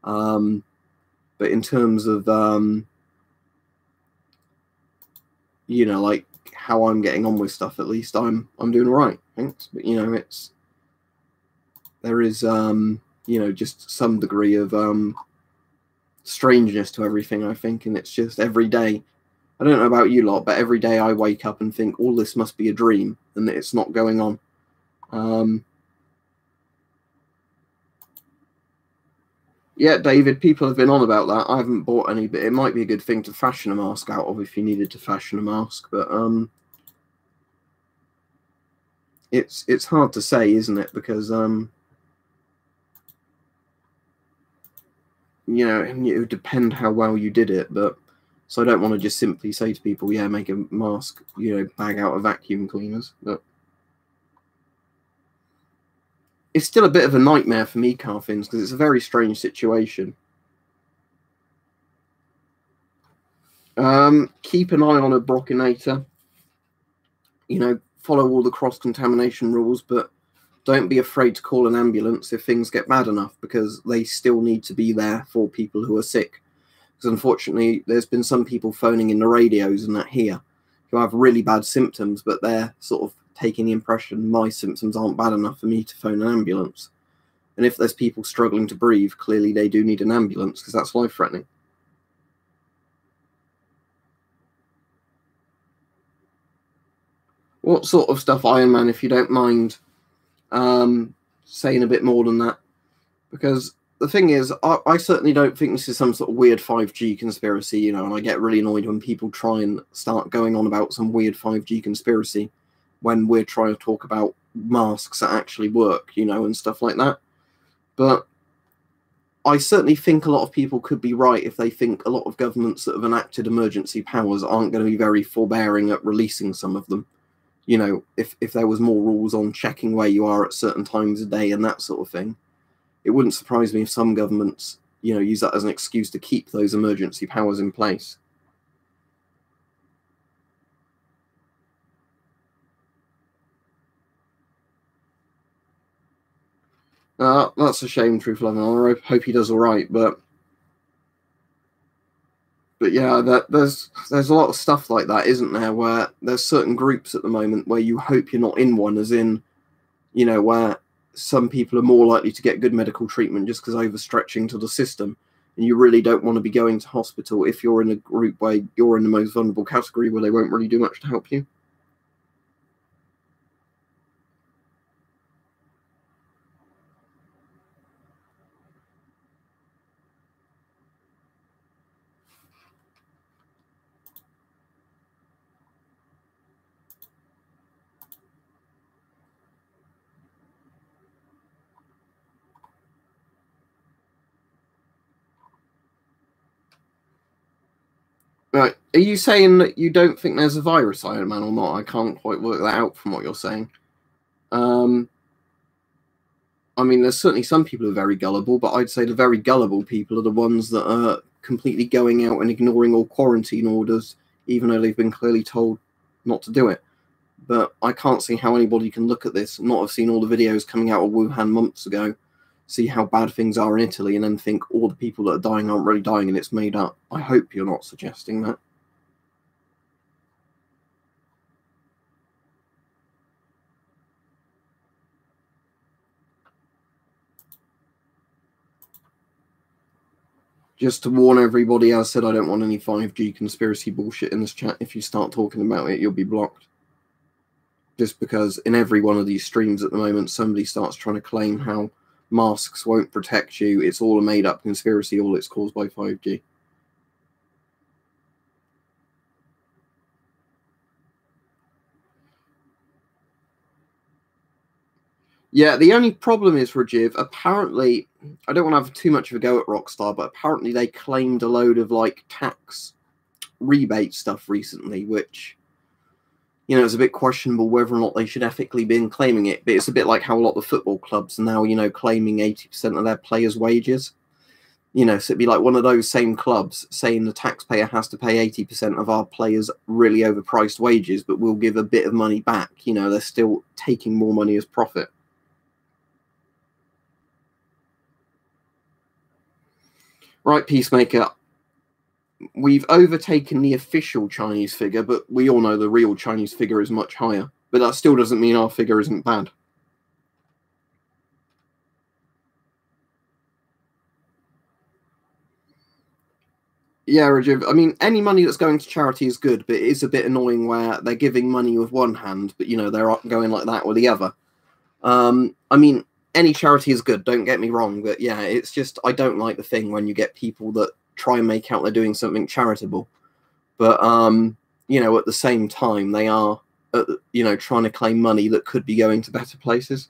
But in terms of, like how I'm getting on with stuff, at least I'm doing all right, thanks. But, there is, just some degree of strangeness to everything, I think, and it's just every day. I don't know about you lot, but every day I wake up and think all this must be a dream and that it's not going on. Yeah, David, people have been on about that. I haven't bought any, but it might be a good thing to fashion a mask out of if you needed to fashion a mask. But it's hard to say, isn't it? Because it would depend how well you did it. But so I don't want to just simply say to people, yeah, make a mask, bag out of vacuum cleaners. But it's still a bit of a nightmare for me, Carfins, because it's a very strange situation. Keep an eye on a brochinator. Follow all the cross-contamination rules, but don't be afraid to call an ambulance if things get bad enough, because they still need to be there for people who are sick. Because unfortunately, there's been some people phoning in the radios and that here who have really bad symptoms, but they're sort of taking the impression my symptoms aren't bad enough for me to phone an ambulance. And if there's people struggling to breathe, clearly they do need an ambulance because that's life-threatening. What sort of stuff, Iron Man, if you don't mind saying a bit more than that? Because the thing is, I certainly don't think this is some sort of weird 5G conspiracy, and I get really annoyed when people try and start going on about some weird 5G conspiracy when we're trying to talk about masks that actually work, and stuff like that. But I certainly think a lot of people could be right if they think a lot of governments that have enacted emergency powers aren't going to be very forbearing at releasing some of them. If there was more rules on checking where you are at certain times of day and that sort of thing, it wouldn't surprise me if some governments, use that as an excuse to keep those emergency powers in place. That's a shame, Truthful. I hope he does all right, but yeah, there's a lot of stuff like that, isn't there? Where there's certain groups at the moment where you hope you're not in one, as in, where some people are more likely to get good medical treatment just because overstretching to the system, and you really don't want to be going to hospital if you're in a group where you're in the most vulnerable category where they won't really do much to help you. Right. Are you saying that you don't think there's a virus, Iron Man, or not? I can't quite work that out from what you're saying. I mean, there's certainly some people who are very gullible, but I'd say the very gullible people are the ones that are completely going out and ignoring all quarantine orders, even though they've been clearly told not to do it. But I can't see how anybody can look at this, not have seen all the videos coming out of Wuhan months ago, see how bad things are in Italy, and then think all the people that are dying aren't really dying and it's made up. I hope you're not suggesting that. Just to warn everybody, as I said, I don't want any 5G conspiracy bullshit in this chat. If you start talking about it, you'll be blocked. just because in every one of these streams at the moment, somebody starts trying to claim how masks won't protect you. It's all a made-up conspiracy. All it's caused by 5G. Yeah, the only problem is, Rajiv, apparently, I don't want to have too much of a go at Rockstar, but apparently they claimed a load of, like, tax rebate stuff recently, which, you know, is a bit questionable whether or not they should ethically be claiming it. But it's a bit like how a lot of football clubs are now, you know, claiming 80% of their players' wages. You know, so it'd be like one of those same clubs saying the taxpayer has to pay 80% of our players' really overpriced wages, but we'll give a bit of money back. You know, they're still taking more money as profit. Right, Peacemaker, we've overtaken the official Chinese figure, but we all know the real Chinese figure is much higher. But that still doesn't mean our figure isn't bad. Yeah, Rajiv, I mean, any money that's going to charity is good, but it is a bit annoying where they're giving money with one hand, but, you know, they're going like that with the other. I mean, any charity is good, don't get me wrong, but yeah, it's just, I don't like the thing when you get people that try and make out they're doing something charitable, but, you know, at the same time, they are, you know, trying to claim money that could be going to better places.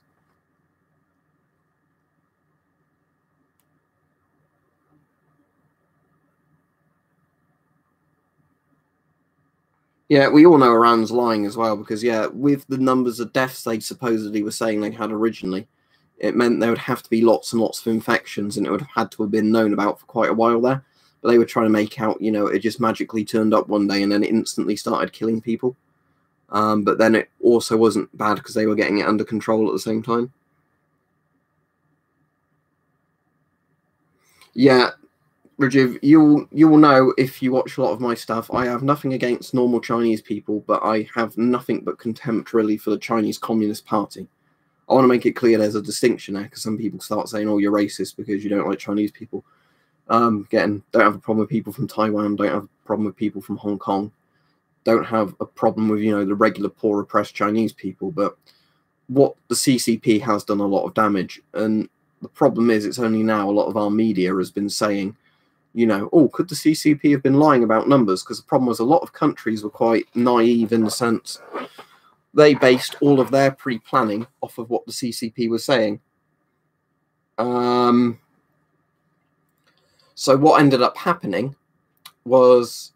Yeah, we all know Iran's lying as well, because, yeah, with the numbers of deaths they supposedly were saying they had originally, it meant there would have to be lots and lots of infections, and it would have had to have been known about for quite a while there. But they were trying to make out, you know, it just magically turned up one day and then it instantly started killing people. But then it also wasn't bad because they were getting it under control at the same time. Yeah, Rajiv, you will know if you watch a lot of my stuff. I have nothing against normal Chinese people, but I have nothing but contempt really for the Chinese Communist Party. I want to make it clear there's a distinction there, because some people start saying, "Oh, you're racist because you don't like Chinese people." Again, don't have a problem with people from Taiwan. Don't have a problem with people from Hong Kong. Don't have a problem with, you know, the regular poor oppressed Chinese people. But what the CCP has done a lot of damage, and the problem is, it's only now a lot of our media has been saying, you know, oh, could the CCP have been lying about numbers? Because the problem was a lot of countries were quite naive in the sense they based all of their pre-planning off of what the CCP was saying. So what ended up happening was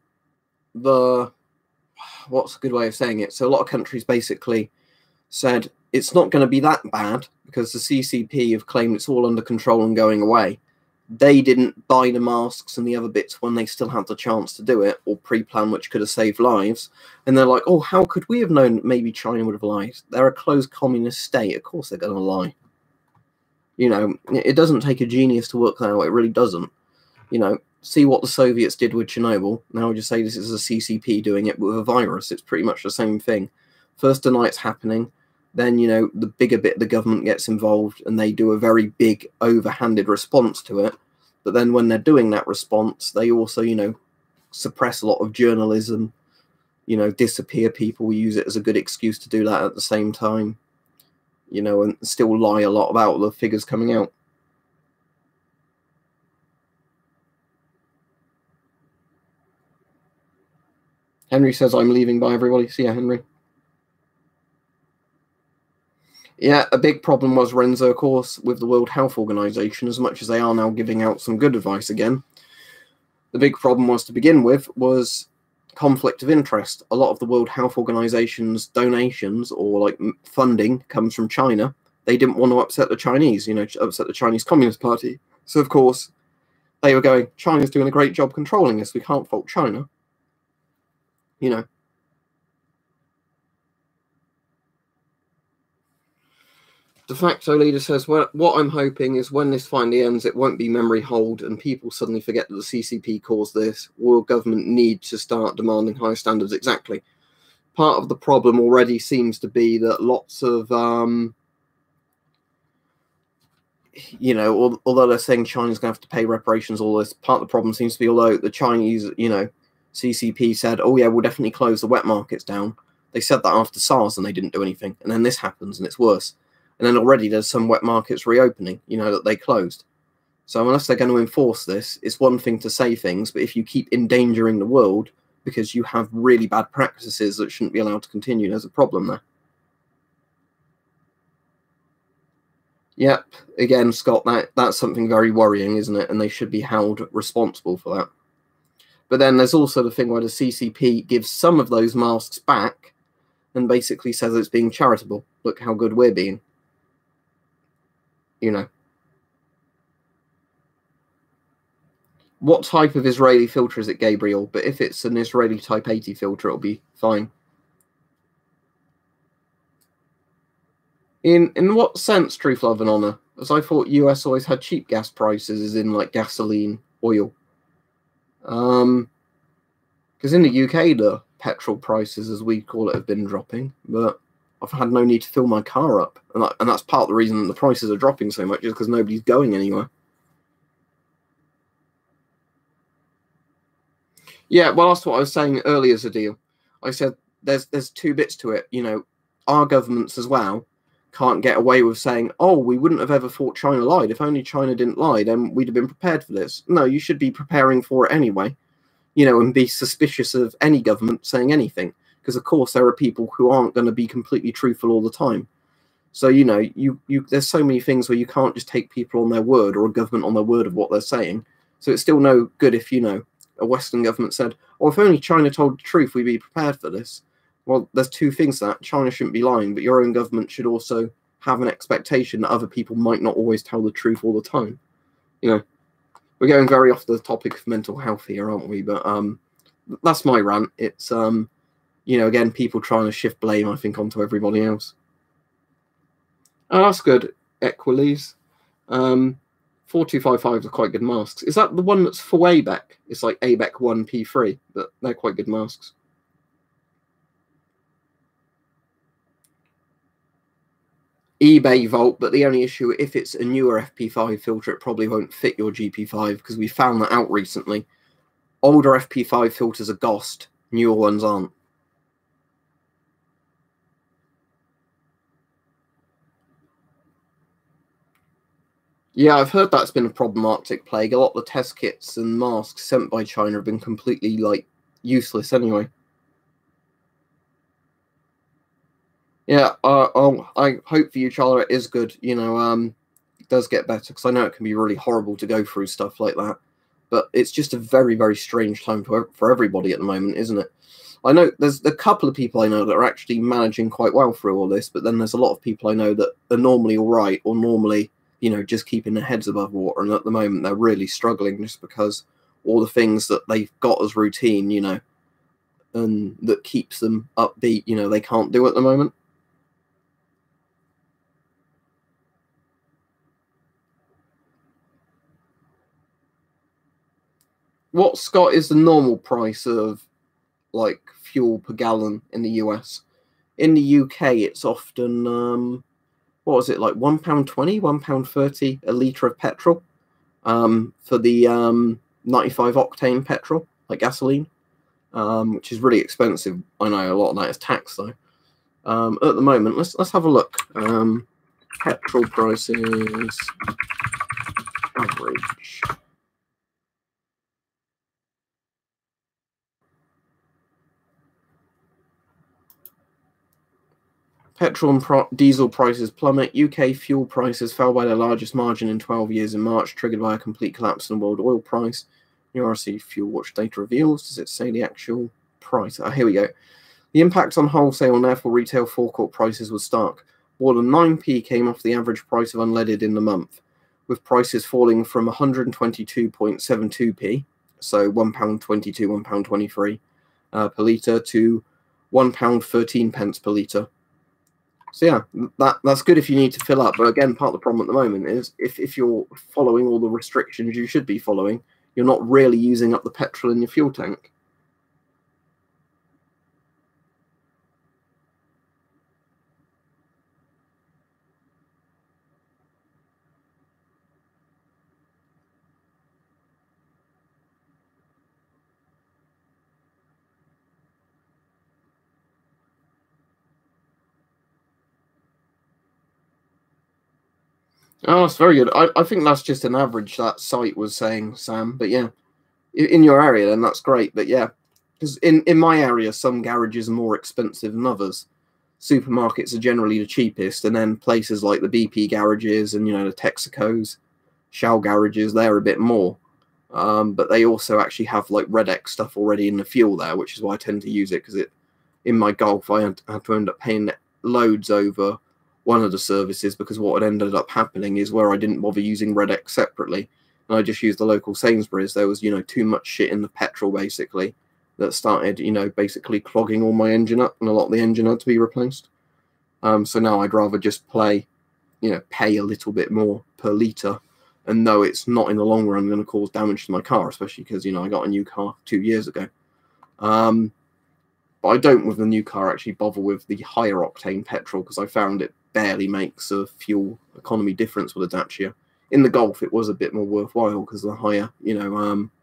what's a good way of saying it? So a lot of countries basically said it's not going to be that bad because the CCP have claimed it's all under control and going away. They didn't buy the masks and the other bits when they still had the chance to do it, or pre-plan, which could have saved lives. And they're like, oh, how could we have known that maybe China would have lied? They're a closed communist state. Of course they're going to lie. You know, it doesn't take a genius to work that out. It really doesn't. You know, see what the Soviets did with Chernobyl. Now just say this is a CCP doing it with a virus. It's pretty much the same thing. First deny it's happening. Then, you know, the bigger bit of the government gets involved and they do a very big, overhanded response to it. But then when they're doing that response, they also, you know, suppress a lot of journalism, you know, disappear people, use it as a good excuse to do that at the same time, you know, and still lie a lot about the figures coming out. Henry says, I'm leaving. Bye, everybody. See ya, Henry. Yeah, a big problem was, Renzo, of course, with the World Health Organization, as much as they are now giving out some good advice again. The big problem was, to begin with, was conflict of interest. A lot of the World Health Organization's donations or like funding comes from China. They didn't want to upset the Chinese, you know, upset the Chinese Communist Party. So, of course, they were going, China's doing a great job controlling us. We can't fault China. You know. De facto leader says, well, what I'm hoping is when this finally ends, it won't be memory hold and people suddenly forget that the CCP caused this. Will government need to start demanding higher standards? Exactly. Part of the problem already seems to be that lots of, you know, although they're saying China's going to have to pay reparations, all this, part of the problem seems to be, although the Chinese, you know, CCP said, oh yeah, we'll definitely close the wet markets down. They said that after SARS and they didn't do anything. And then this happens and it's worse. And then already there's some wet markets reopening, that they closed. So unless they're going to enforce this, it's one thing to say things, but if you keep endangering the world because you have really bad practices that shouldn't be allowed to continue, there's a problem there. Yep, again, Scott, that's something very worrying, isn't it? And they should be held responsible for that. But then there's also the thing where the CCP gives some of those masks back and basically says it's being charitable. Look how good we're being. What type of Israeli filter is it, Gabriel? But if it's an Israeli Type 80 filter, it'll be fine. In what sense, Truth, Love and Honor? As I thought US always had cheap gas prices, as in like gasoline, oil. Because in the UK, the petrol prices, as we call it, have been dropping, but I've had no need to fill my car up. And that's part of the reason the prices are dropping so much, is because nobody's going anywhere. Yeah, well, that's what I was saying earlier, Zadil. I said there's two bits to it. Our governments as well can't get away with saying, oh, we wouldn't have ever thought China lied. If only China didn't lie, then we'd have been prepared for this. No, you should be preparing for it anyway, and be suspicious of any government saying anything. Because, of course, there are people who aren't going to be completely truthful all the time. So, there's so many things where you can't just take people on their word or a government on their word of what they're saying. So it's still no good if, a Western government said, oh, if only China told the truth, we'd be prepared for this. Well, there's two things to that. China shouldn't be lying, but your own government should also have an expectation that other people might not always tell the truth all the time. We're going very off the topic of mental health here, aren't we? But that's my rant. It's, again, people trying to shift blame, I think, onto everybody else. Oh, that's good, Equiles. 4255s are quite good masks. Is that the one that's for ABEC? It's like ABEC 1P3, but they're quite good masks. eBay Volt, but the only issue, if it's a newer FP5 filter, it probably won't fit your GP5, because we found that out recently. Older FP5 filters are GOST, newer ones aren't. Yeah, I've heard that's been a problem, Arctic Plague. A lot of the test kits and masks sent by China have been completely, useless anyway. Yeah, I hope for you, Charlie, it is good. It does get better, because I know it can be really horrible to go through stuff like that. But it's just a very, very strange time for everybody at the moment, isn't it? I know there's a couple of people I know that are actually managing quite well through all this, but then there's a lot of people I know that are normally all right, or normally, just keeping their heads above water. And at the moment, they're really struggling just because all the things that they've got as routine, and that keeps them upbeat, they can't do at the moment. What, Scott, is the normal price of fuel per gallon in the US? In the UK, it's often what was it, like £1.20, £1.30 a litre of petrol, for the 95 octane petrol, like gasoline, which is really expensive. I know a lot of that is tax though. At the moment, let's have a look. Petrol prices average. Petrol and diesel prices plummet. UK fuel prices fell by their largest margin in 12 years in March, triggered by a complete collapse in the world oil price. URC Fuel Watch data reveals. Does it say the actual price? Here we go. The impact on wholesale and therefore retail forecourt prices was stark. More than 9p came off the average price of unleaded in the month, with prices falling from 122.72p, so £1.22, £1.23 per litre, to £1.13 per litre. So yeah, that's good if you need to fill up. But again, part of the problem at the moment is if you're following all the restrictions you should be following, you're not really using up the petrol in your fuel tank. Oh, that's very good. I think that's just an average that site was saying, Sam. But yeah, in your area, then that's great. But yeah, because in my area, some garages are more expensive than others. Supermarkets are generally the cheapest, and then places like the BP garages and the Texacos, Shell garages, they're a bit more. But they also actually have like Red X stuff already in the fuel there, which is why I tend to use it, because in my Golf I had to end up paying loads over one of the services, because what had ended up happening is where I didn't bother using Red X separately and I just used the local Sainsbury's, there was too much shit in the petrol basically that started basically clogging all my engine up, and a lot of the engine had to be replaced. So now I'd rather just pay a little bit more per litre and know it's not in the long run going to cause damage to my car, especially because I got a new car 2 years ago. But I don't, with the new car, actually bother with the higher octane petrol, because I found it barely makes a fuel economy difference with a Dacia. In the Golf, it was a bit more worthwhile because of the higher,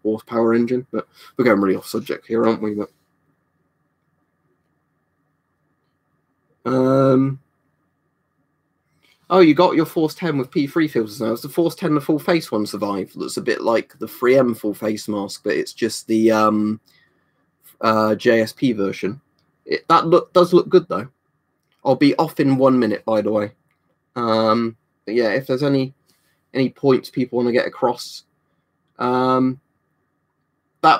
horsepower engine. But we're going really off subject here, aren't we? But oh, you got your Force 10 with P3 filters now. Is the Force 10 the full face one survive? That's a bit like the 3M full face mask, but it's just the JSP version. That does look good though. I'll be off in 1 minute, by the way. But yeah, if there's any points people want to get across, that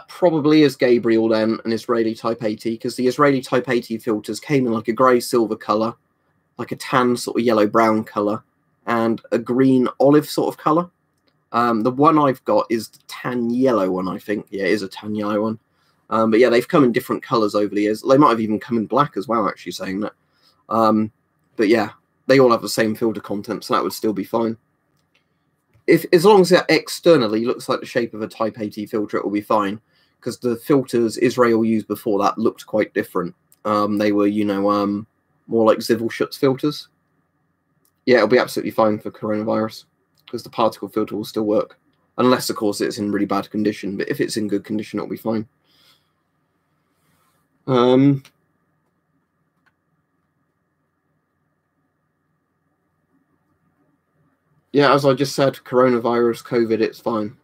probably is Gabriel then, an Israeli Type 80, because the Israeli Type 80 filters came in like a grey silver colour, like a tan sort of yellow brown colour, and a green olive sort of colour. The one I've got is the tan yellow one, I think. Yeah, it is a tan yellow one. But yeah, they've come in different colours over the years. They might have even come in black as well, actually, saying that. But yeah, they all have the same filter content, so that would still be fine. As long as it externally looks like the shape of a Type 80 filter, it will be fine, because the filters Israel used before that looked quite different. They were, more like Zivilschutz filters. Yeah, it'll be absolutely fine for coronavirus, because the particle filter will still work, unless, of course, it's in really bad condition. But if it's in good condition, it'll be fine. Yeah, as I just said, coronavirus, COVID, it's fine.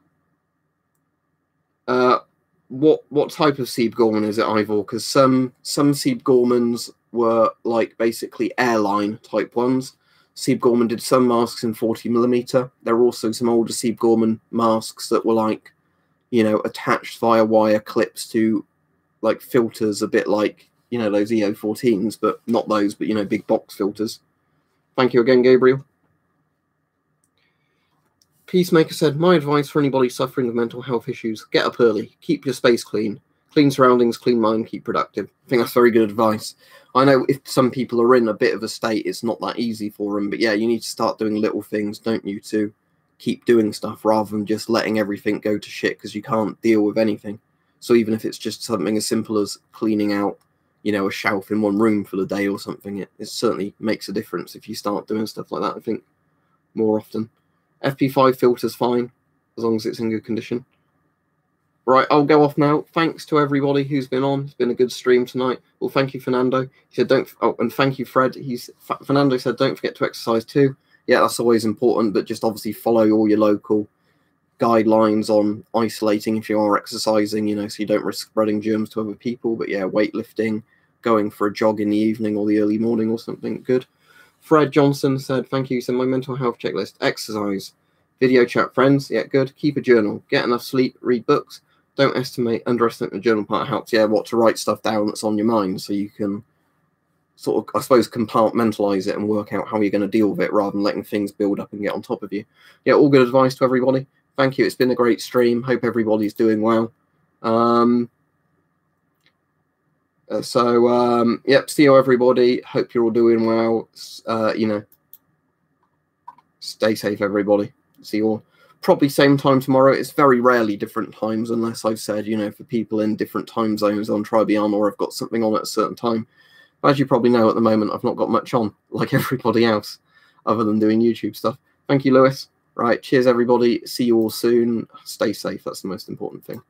What type of Sieb Gorman is it, Ivor? Because some Sieb Gormans were like basically airline type ones. Sieb Gorman did some masks in 40mm. There were also some older Sieb Gorman masks that were like, attached via wire clips to like filters, a bit like, those EO14s, but not those, but, big box filters. Thank you again, Gabriel. Peacemaker said, my advice for anybody suffering with mental health issues, get up early, keep your space clean, clean surroundings, clean mind, keep productive. I think that's very good advice. I know if some people are in a bit of a state, it's not that easy for them, but yeah, you need to start doing little things, don't you, to keep doing stuff rather than just letting everything go to shit because you can't deal with anything. So even if it's just something as simple as cleaning out, a shelf in one room for the day or something, it certainly makes a difference if you start doing stuff like that, I think, more often. FP5 filter's fine, as long as it's in good condition. Right, I'll go off now. Thanks to everybody who's been on. It's been a good stream tonight. Well, thank you, Fernando. He said and thank you, Fred. Fernando said don't forget to exercise too. Yeah, that's always important, but just obviously follow all your local guidelines on isolating if you are exercising, so you don't risk spreading germs to other people. But yeah, weightlifting, going for a jog in the evening or the early morning or something, good. Fred Johnson said, thank you. So my mental health checklist, exercise, video chat friends. Yeah, good. Keep a journal, get enough sleep, read books. Don't underestimate the journal part helps. Yeah, to write stuff down that's on your mind so you can sort of, I suppose, compartmentalize it and work out how you're going to deal with it rather than letting things build up and get on top of you. Yeah, all good advice to everybody. Thank you. It's been a great stream. Hope everybody's doing well. Yep, see you everybody. Hope you're all doing well. Stay safe, everybody. See you all. Probably same time tomorrow. It's very rarely different times unless I've said, for people in different time zones on Tribion or I've got something on at a certain time. As you probably know, at the moment, I've not got much on, like everybody else, other than doing YouTube stuff. Thank you, Lewis. Right, cheers, everybody. See you all soon. Stay safe. That's the most important thing.